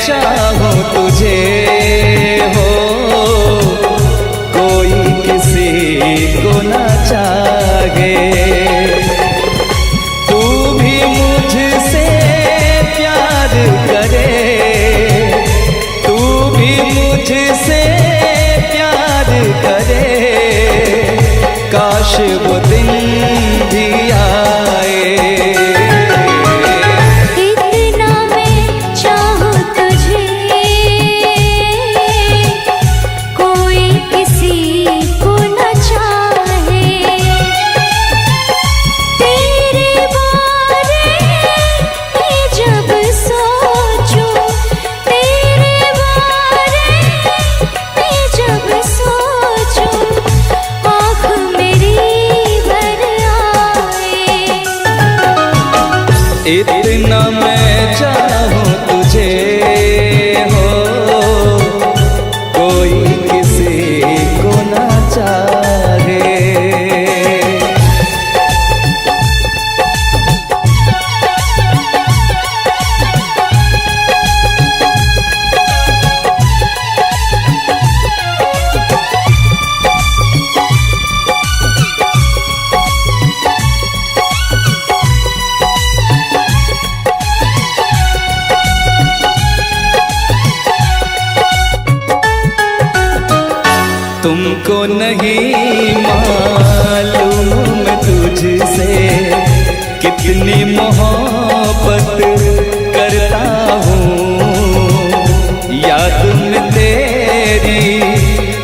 चाहूं तुझे हो, कोई किसी को ना चाहे। तू भी मुझसे प्यार करे, तू भी मुझसे प्यार करे, काश वो दिन भी आए। इतना मैं चाहूं तुझे, कोई किसी को न चाहे। तेरे बारे में जब सोचूं, तेरे बारे में जब सोचूं, आँख मेरी भर आए। इतना मैं चाहूं तुझे हो, कोई किसी को ना चाहे। तुमको नहीं मालूम मैं तुझसे कितनी मोहब्बत करता हूँ। याद में तेरी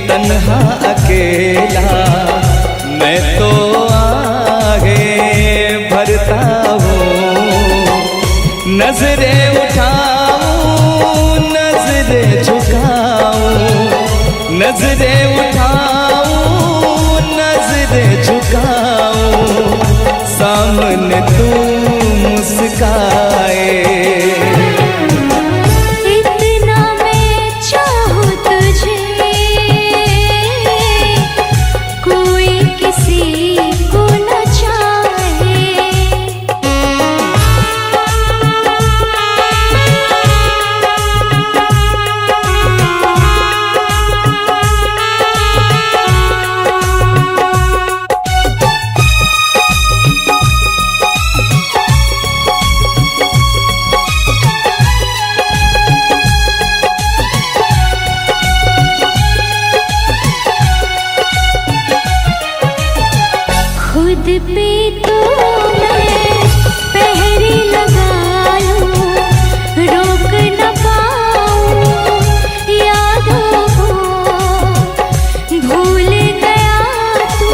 तन्हा अकेला मैं तो आगे भरता हूँ। नजरें उठाऊं, नजरें झुकाऊं, नजरें उठाऊं, नजरें झुकाऊं, सामने तू मुस्काए। इतना मैं चाहूं तुझे, कोई किसी को न चाहे। खुद पे तो मैं पहरे लगा लूं, रोक न पाऊं यादों को। भूल गया तू,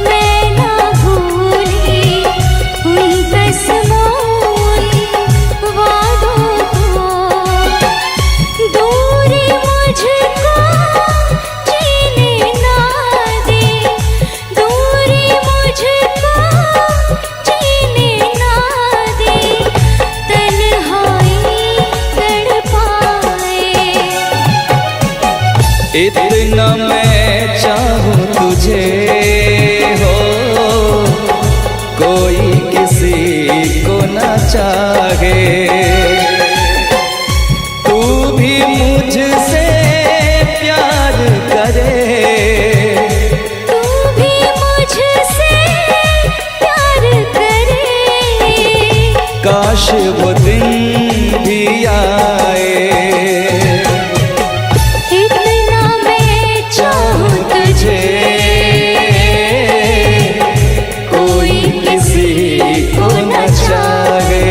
मैं ना भूली उन कसमों, उन वादों को। दूरी मुझको जीने ना दे, दूरी मुझको जीने ना दे, तन्हाई तड़पाए। इतना मैं चाहूं तुझे हो, कोई किसी को ना चाहे। तू भी मुझसे प्यार करे, तू भी मुझसे प्यार करे, काश वो दिन भी आए। इतना मैं चाहूं तुझे, कोई किसी को न चाहे।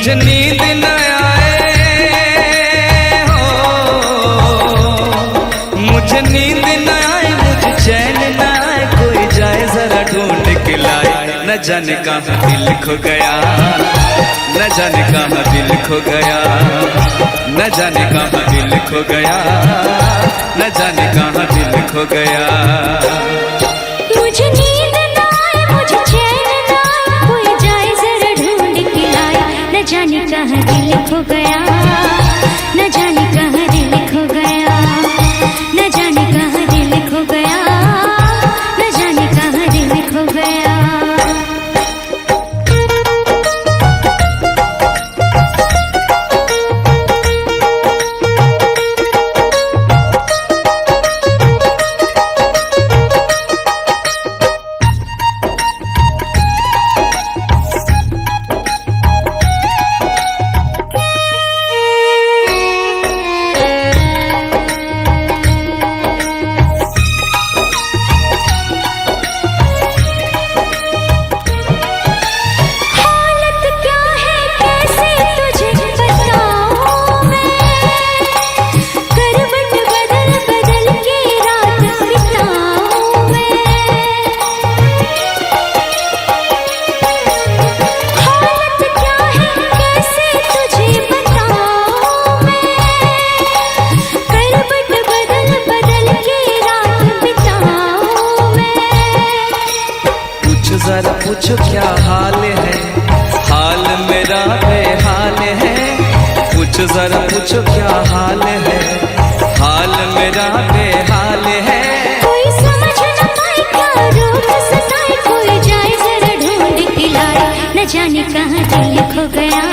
मुझे नींद न आए हो, मुझे नींद न आए, मुझे चैन न आए, कोई जाए जरा ढूंढ के लाए। न जाने कहाँ दिल खो गया, न जाने कहाँ दिल खो गया, न जाने कहाँ दिल खो गया, न जाने कहाँ दिल खो गया। मुझे नींद न आए, मुझे चैन न आए, कोई जाए जरा ढूंढ के लाए। न जाने कहाँ दिल खो गया, न जाने कहाँ दिल खो गया, न जाने कहाँ दिल खो गया, न जाने कहाँ दिल खो गया। जरा पूछो क्या हाल है, हाल मेरा बेहाल है। पूछो जरा पूछो क्या हाल है, हाल मेरा बेहाल है। कोई समझ न पाए क्या रोग सताए, कोई जाए जरा ढूंढ के लाए। न जाने कहाँ दिल खो गया,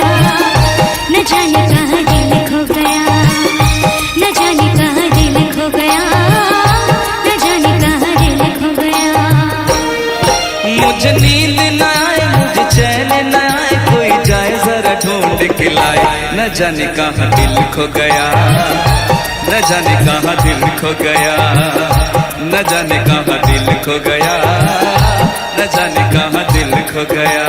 न जाने कहाँ दिल खो गया, न जाने कहाँ दिल खो गया, न जाने कहाँ दिल खो गया। मुझे नींद न आए, मुझे चैन न आए, कोई जाए जरा ढूंढ के लाए। न जाने कहाँ दिल खो गया, न जाने कहाँ दिल खो गया, न जाने कहाँ दिल खो गया, न जाने कहाँ दिल खो गया।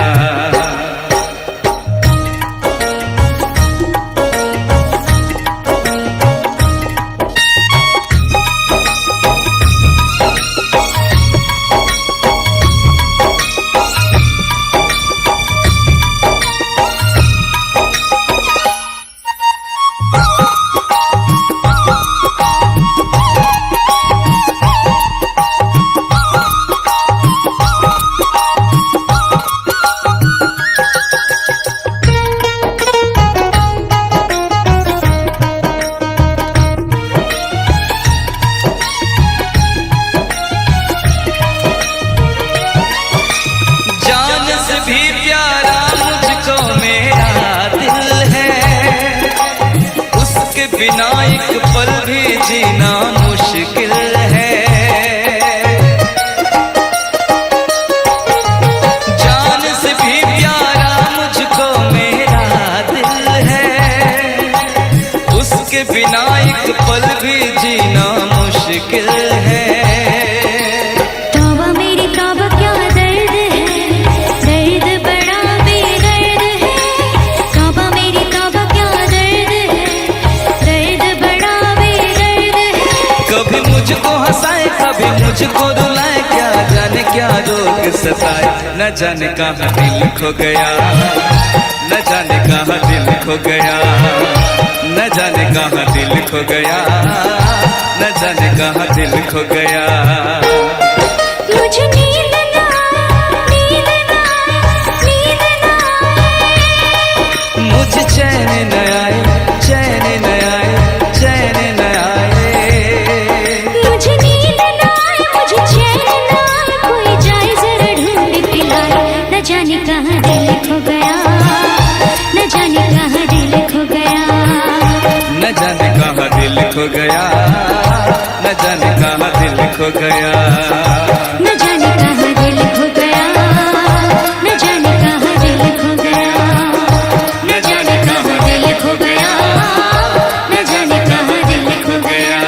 भी प्यारा मुझको मेरा दिल है, उसके बिना एक पल भी जीना मुश्किल है। जान से भी प्यारा मुझको मेरा दिल है, उसके बिना एक पल भी जीना मुश्किल है। मुझको हंसाए कभी मुझको रुलाए, क्या जाने क्या रोग सताए। न जाने कहाँ दिल खो गया, न जाने कहाँ दिल खो गया, न जाने कहाँ दिल खो गया, न जाने कहाँ दिल खो गया। मुझे नींद ना आए, नींद ना आए, नींद ना आए, मुझे चैन न आए, चैन न आए, चैन न आए। मुझे नींद ना आए, मुझे चैन ना आए, कोई जाए जरा ढूंढ के लाए। न जाने कहाँ दिल खो गया, न जाने कहाँ दिल खो गया, न जाने कहाँ दिल खो गया, न जाने कहाँ दिल खो गया, न जाने कहाँ दिल खो गया, न जाने कहाँ दिल खो गया, न जाने कहाँ दिल खो गया, न जाने कहाँ दिल खो गया।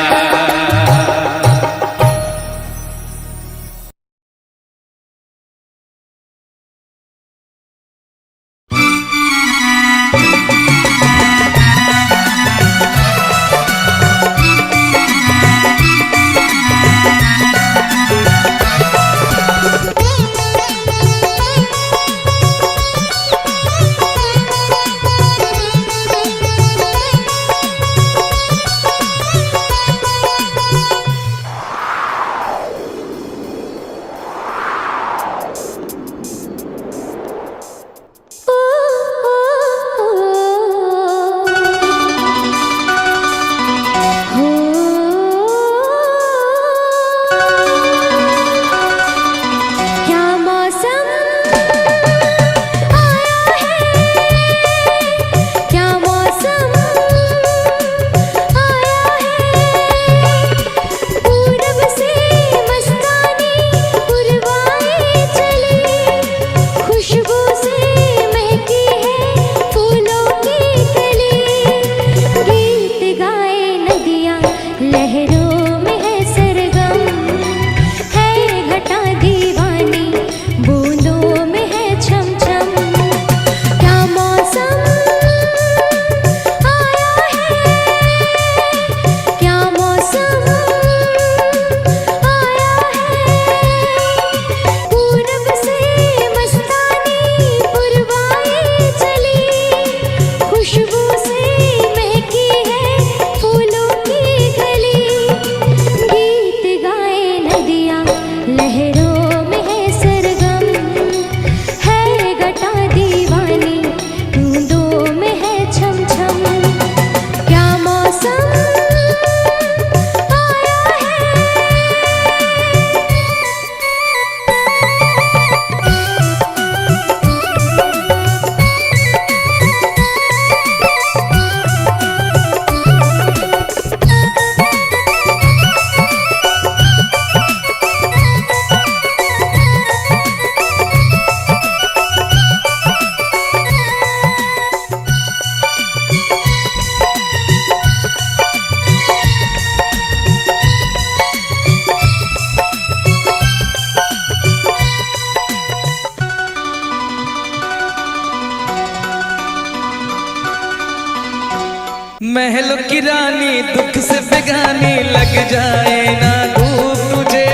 महलों की रानी दुख से बेगानी लग जाए ना धूप तुझे।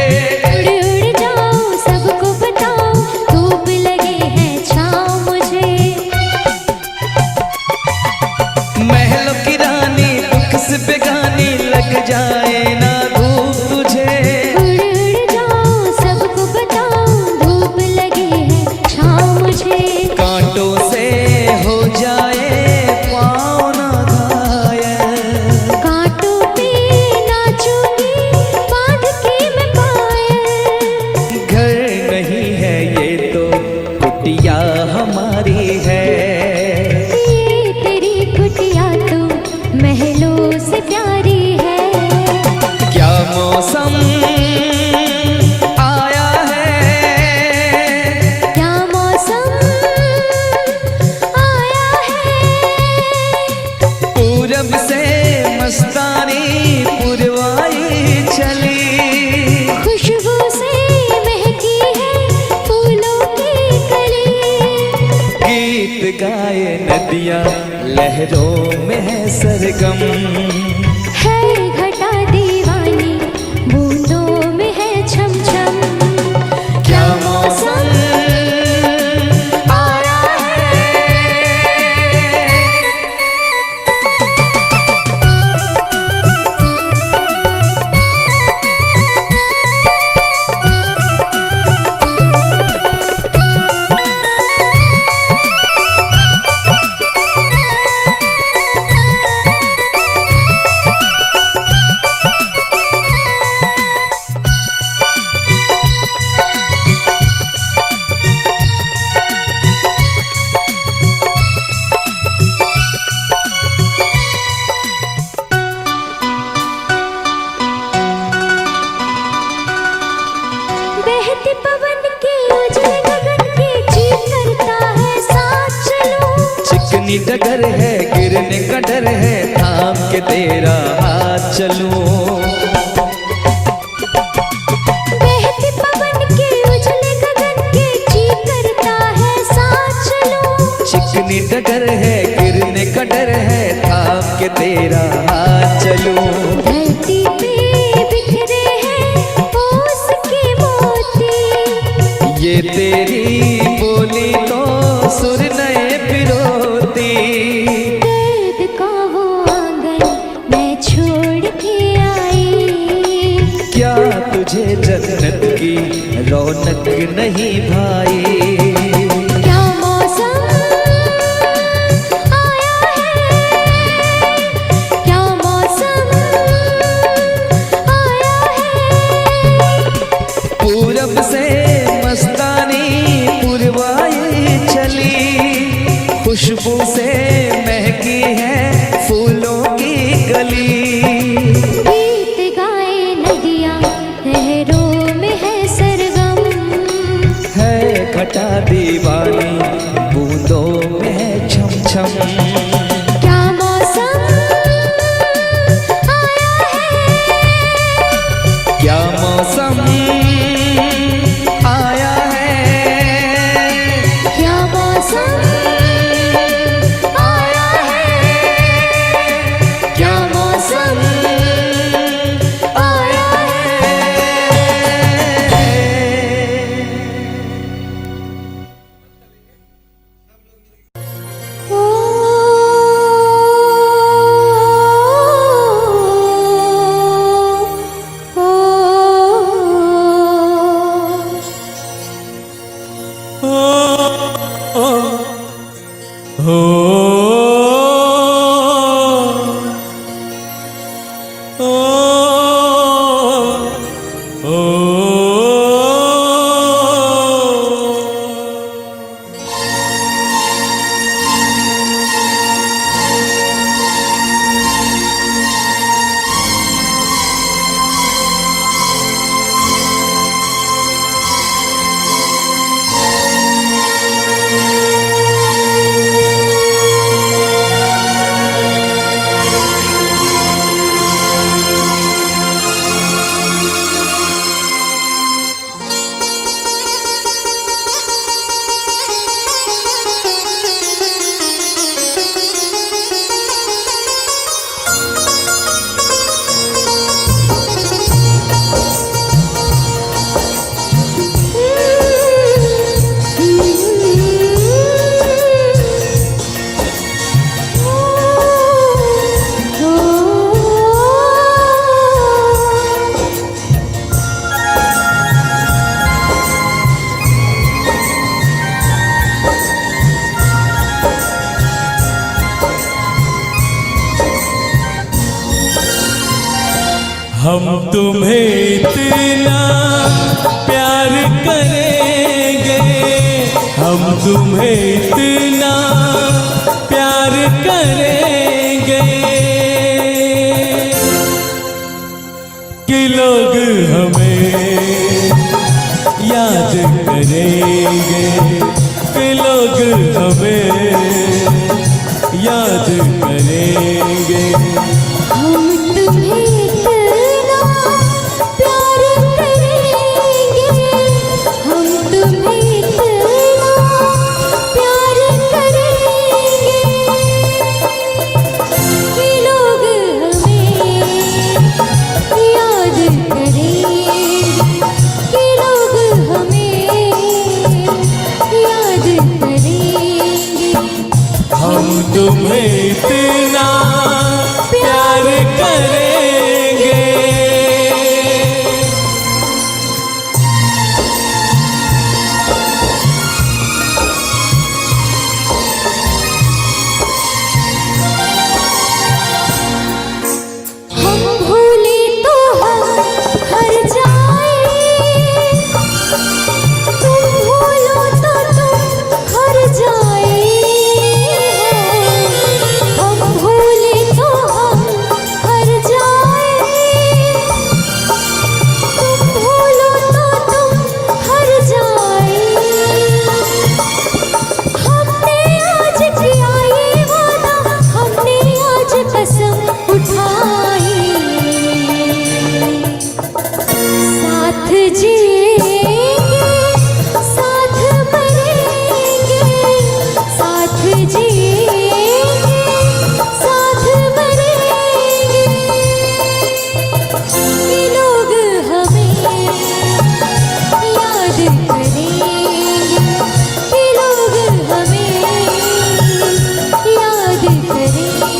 उड़ उड़ जाओ सबको बताओ धूप लगे है छाँव मुझे। महलों की रानी दुख से बेगानी लग जाए ना धूप तुझे। उड़ उड़ जाओ सबको बताओ धूप लगे है छाँव मुझे। कांटों से हो जाए पाँव ना घायल, कांटों पे नाचूंगी बांध के मैं पायल। घर नहीं है ये तो कुटिया हमारी है। ये तेरी कुटिया तो महलों से प्यारी है। क्या मौसम आया है, क्या मौसम आया है। पूरब से मस्तानी पुरवाई चली। खुशबू से महकी है फूलों की कली। गीत गाए नदियाँ लहरों में है सरगम। है घटा दीवानी बूंदों में है छम छम। क्या मौसम आया है। बहते पवन के उजले गगन के चीर करता है साथ चलो। चिकनी डगर है गिरने का डर है थाम के तेरा हाथ चलूं। बहते पवन के उजले गगन के चीर करता है साथ चलो। चिकनी डगर है गिरने का डर है थाम के तेरा हाथ चलूं। धरती पे बिखरे हैं ओस के मोती। ये तेरी बोली तो सुर नए पिरोती। दर्द का वो आंगन मैं छोड़ के आई। क्या तुझे जन्नत की रौनक नहीं भाई। क्या मौसम आया है। क्या मौसम आया है। पूरब से मस्तानी पुरवाई चली। खुशबू से महकी है फूलों की गली। गीत गाए नदियाँ लहरों में है सरगम। है घटा दीवानी बूंदों में है छम छम। क्या मौसम आया है। क्या मौसम आया है। क्या मौसम आया है। क्या मौसम आया है। ओ हम तुम्हें इतना प्यार करेंगे, हम तुम्हें इतना प्यार करेंगे कि लोग हमें याद करेंगे, कि लोग हमें याद करेंगे। हम तुम्हें इतना प्यार करेंगे, हम तुम्हें इतना प्यार करेंगे कि लोग हमें याद करेंगे, कि लोग हमें याद करेंगे। हम तुम्हें इतना प्यार करेंगे। हम भूले तो हम हर जाए, तुम भूलो तो तुम हर जाए। हम भूले तो हम हर जाए, तुम भूलो तो तुम हर जाए। हमने आज किया ये वादा, हमने आज कसम उठाई, साथ जिएंगे साथ मरेंगे, साथ जिएंगे साथ मरेंगे कि लोग हमें याद करेंगे, कि लोग हमें याद करेंगे।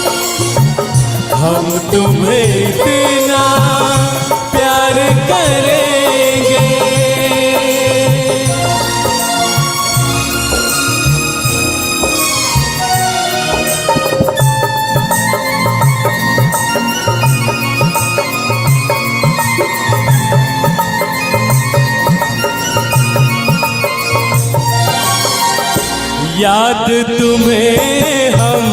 हम तुम्हें इतना प्यार करेंगे। याद तुम्हें हम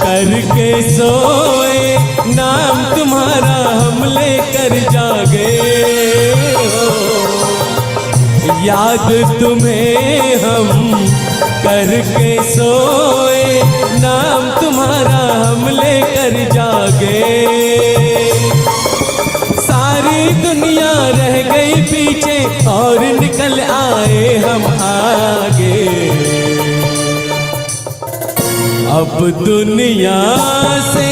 करके सोए, नाम तुम्हारा हम लेकर जागे हो। याद तुम्हें हम करके सोए, नाम तुम्हारा हम लेकर जागे। सारी दुनिया रह गई पीछे और निकल आए हम आगे। अब दुनिया से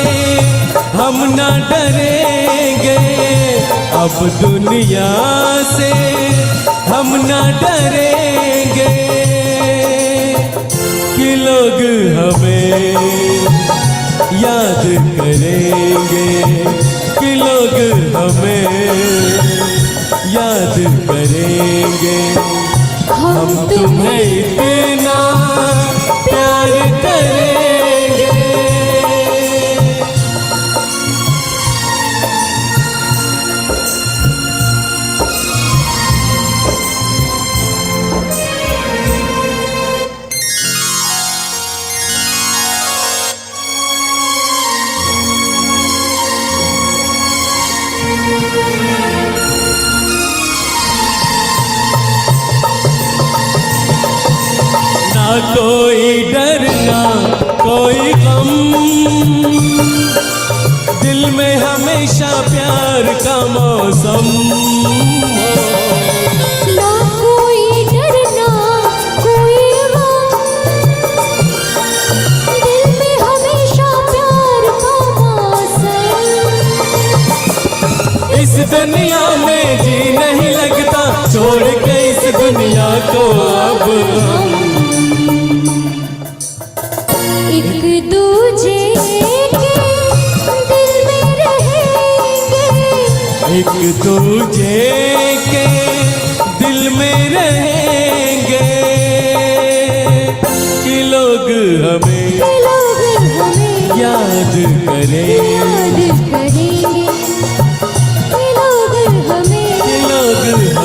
हम न डरेंगे, अब दुनिया से हम न डरेंगे कि लोग हमें याद करेंगे, कि लोग हमें याद करेंगे। हम तुम्हें इतना प्यार करेंगे। ना कोई डर ना कोई गम, दिल में हमेशा प्यार का मौसम। ना कोई डर ना कोई गम, दिल में हमेशा प्यार का मौसम। इस दुनिया में जी नहीं लगता, छोड़ के इस दुनिया को अब हम एक दूजे के दिल में रहेंगे, एक दूजे के दिल में रहेंगे कि लोग हमें याद करें, याद करेंगे,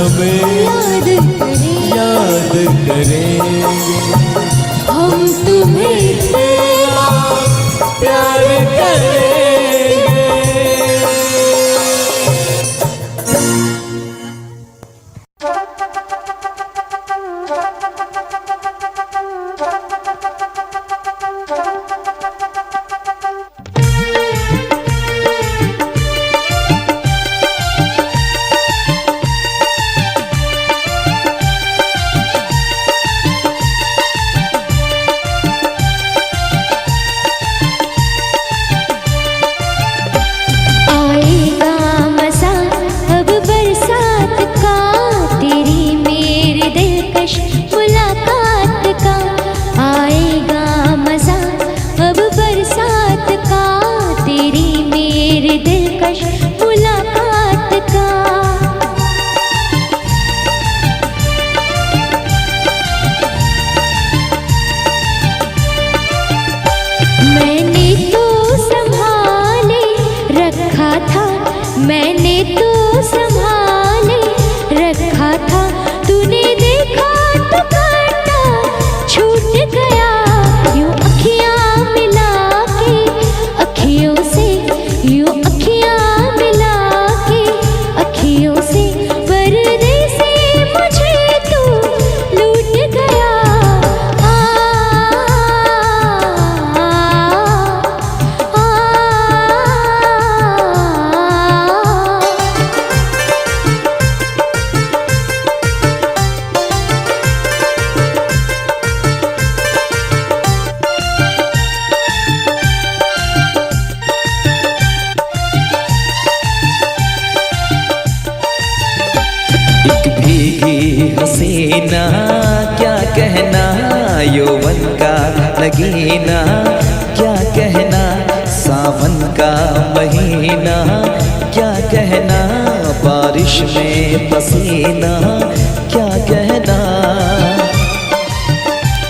हमें याद करेंगे। हम तुम्हें इतना प्यार करेंगे। मैंने तो संभाले रखा था, तूने देखा तो काटा छूट गया। यूं अखियां मिला के अखियों से, यूं अखियां मिला के अखियों से, पर्दे से मुझे तू लूट गया। हसीना क्या कहना, यौवन का नगीना क्या कहना, सावन का महीना क्या कहना, बारिश में पसीना क्या कहना।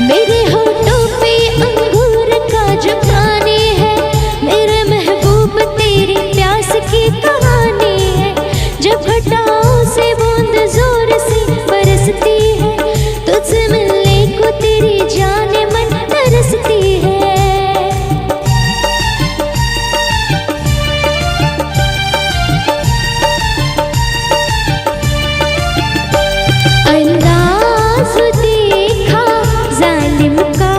मेरे होठों पे अंगूर का जो खाने है, मेरे महबूब तेरी प्यास की कहानी है। जब घटाओं से बूंद जोर से बरसती है, तुझसे मिलने को तेरी जाने मन तरसती है। अंदाज़ देखा जालिम का,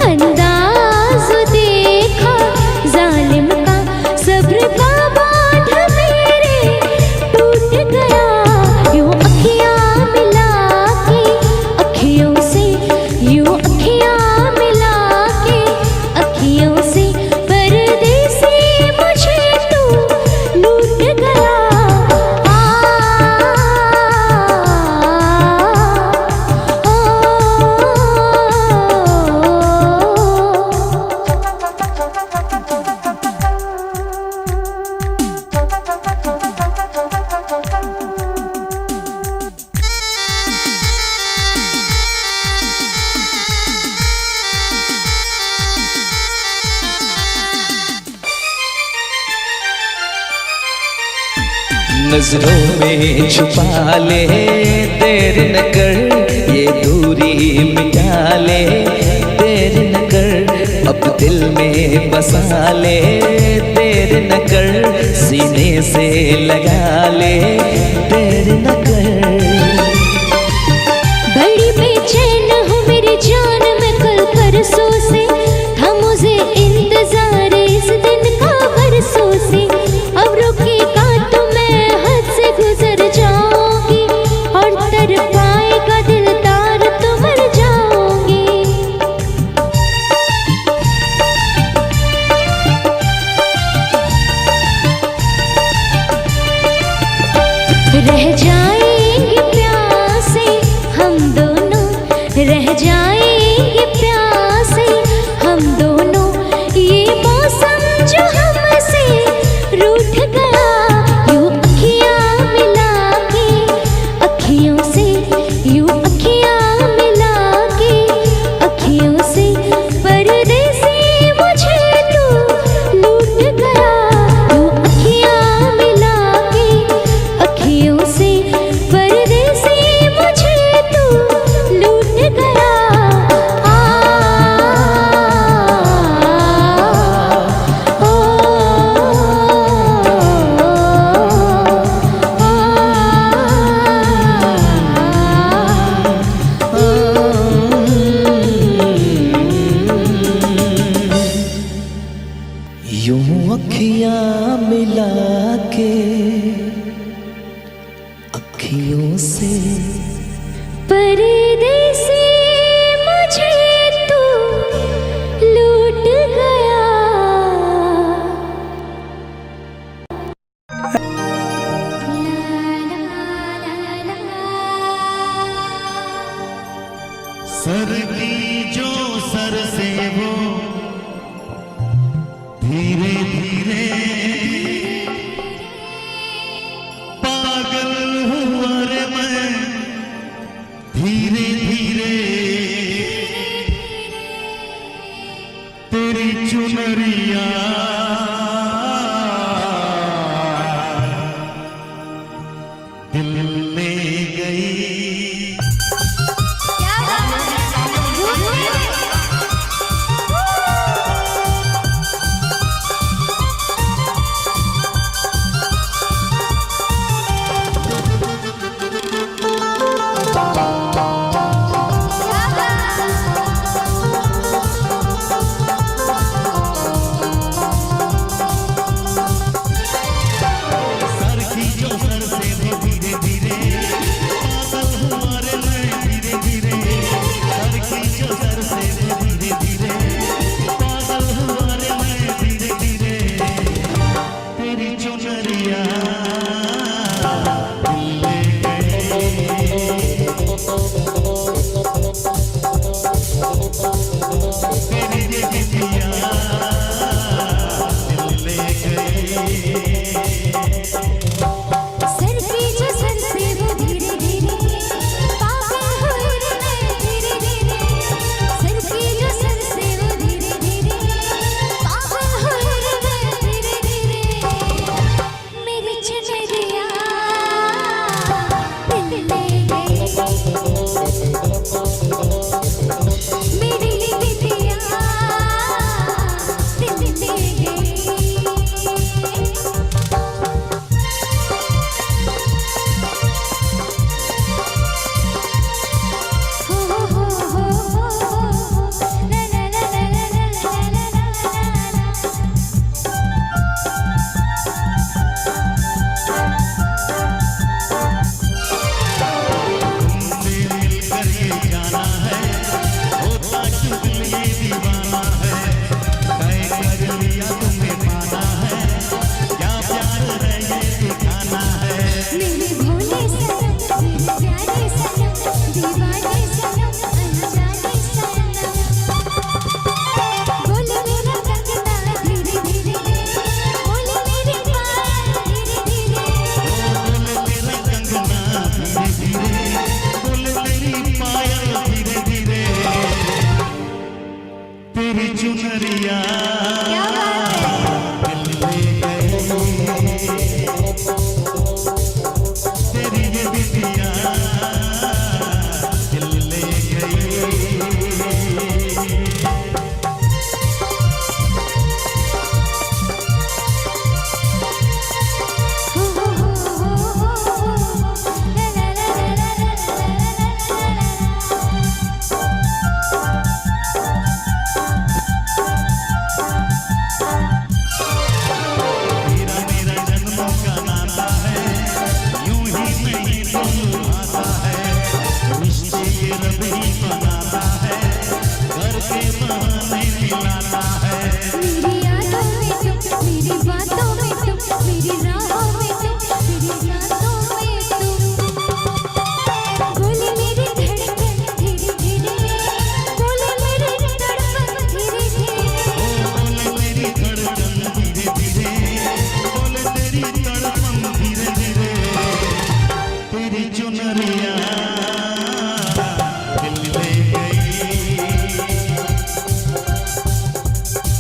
अंदाज़ देखा जालिम का, सब्र का बांध मेरे टूट गया। यूं अखियां मिला के अखियों से, यूं अखियां मिला के अखियों से, पर्दे से मुझे तू लूट गया। नजरों में छुपा ले, देर न कर ये दूरी मिटा ले, देर न कर अब दिल में बसा ले, देर न कर सीने से लगा ले, देर न कर। बड़ी बेचैन हूँ मेरी जान, मैं कल परसों से था मुझे इंतजार इस दिन का बरसों से। अब रुकेगा तो मैं हद से गुजर जाऊंगी, और तर पाएगा दिलदार तो मर जाऊंगी। रह जाएंगे प्यासे हम दोनों, रह जाएंगे प्यासे दूरियां मिला के अखियों से परदेसी मुझे तू लूट गया। सर की जो सर से वो धीरे धीरे पागल हुआ रे मैं, धीरे धीरे तेरी चुनरिया दिल ले गई। तेरी चुनरिया तेरी ये बिटिया दिल ले गई।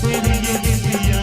तेरी ये बिटिया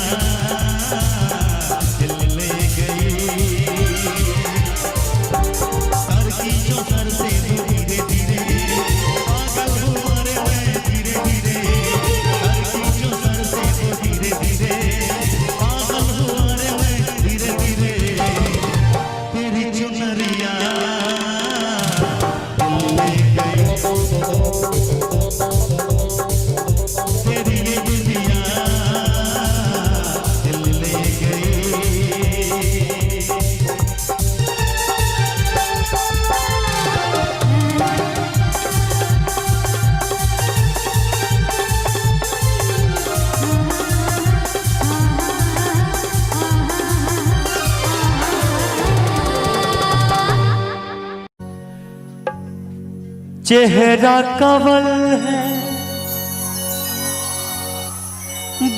चेहरा कवल है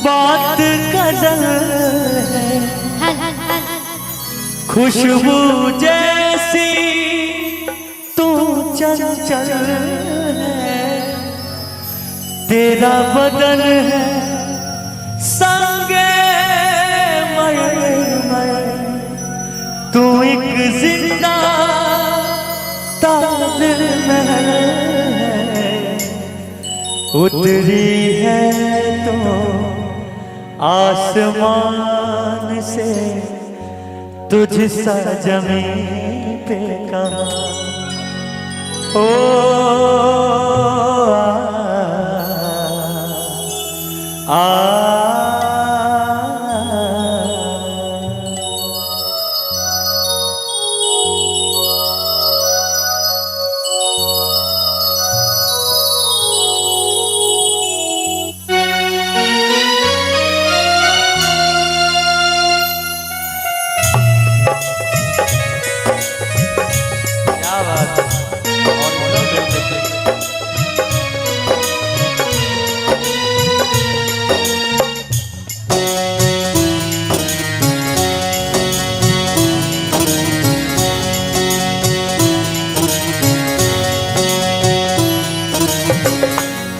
बात गजल है, खुशबू जैसी तू चंचल है, तेरा बदन है संगे मयूर, तू एक जिंदा ताजमहल है, उतरी है तो आसमान से तुझ सा जमीन पे कहाँ। ओ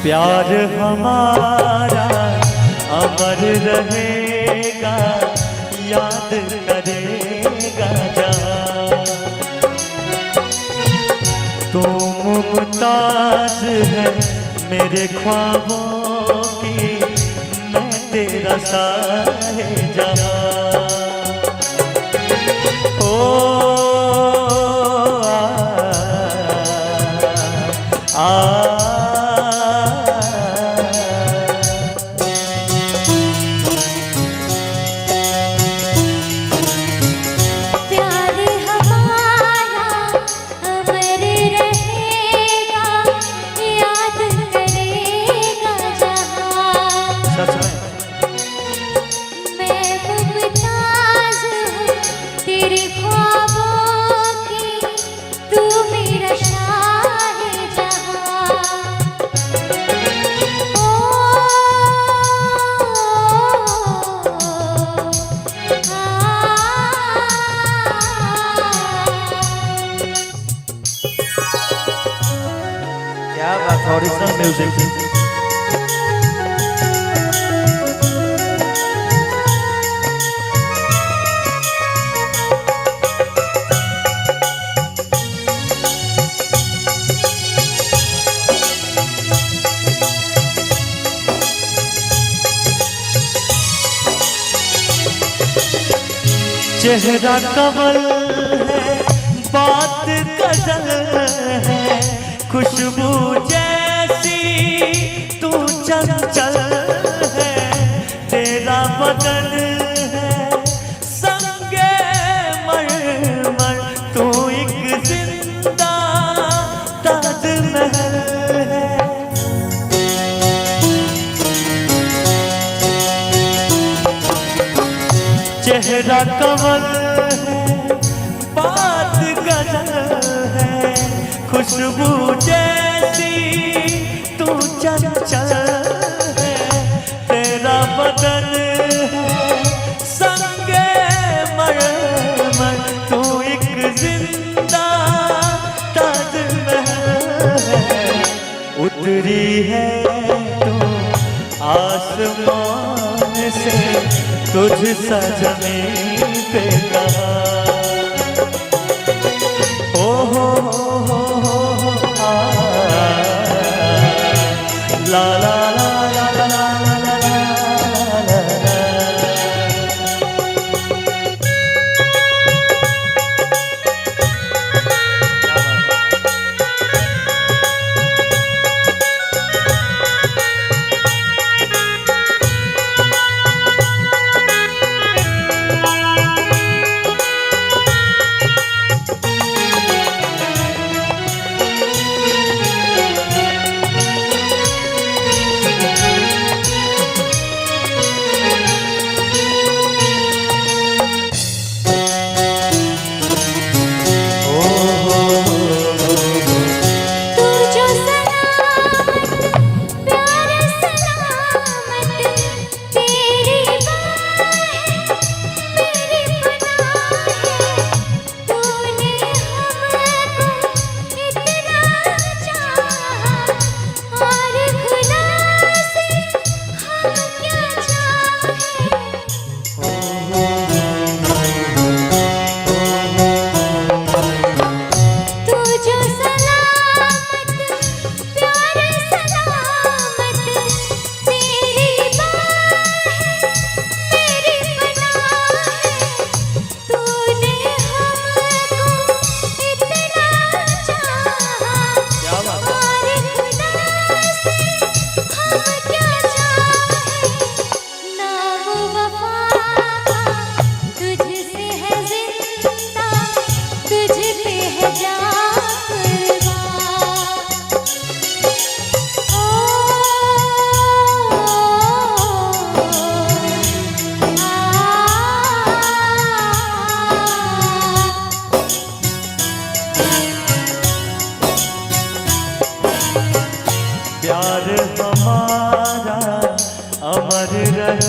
प्यार हमारा अमर रहेगा, याद करेगा जहां। तू मुमताज है मेरे ख्वाबों की, मैं तेरा साहिजहां। क्या बात, ओरिजिनल म्यूजिक। चेहरा कवल है बात गजल है, खुशबू जैसी तू चंचल है, तेरा बदन है संगे मरमर, तू एक जिंदा ताजमहल है। चेहरा कवल है बात गजल है, खुशबू जैसी तू चंचल है, तेरा बदन है संगे मरमर, तू एक जिंदा ताजमहल है, उतरी है तू आसमान से तुझ सा जमीन पे कहाँ। ओ हो ला ला ला ला ला ला ला ला ला। पार रहे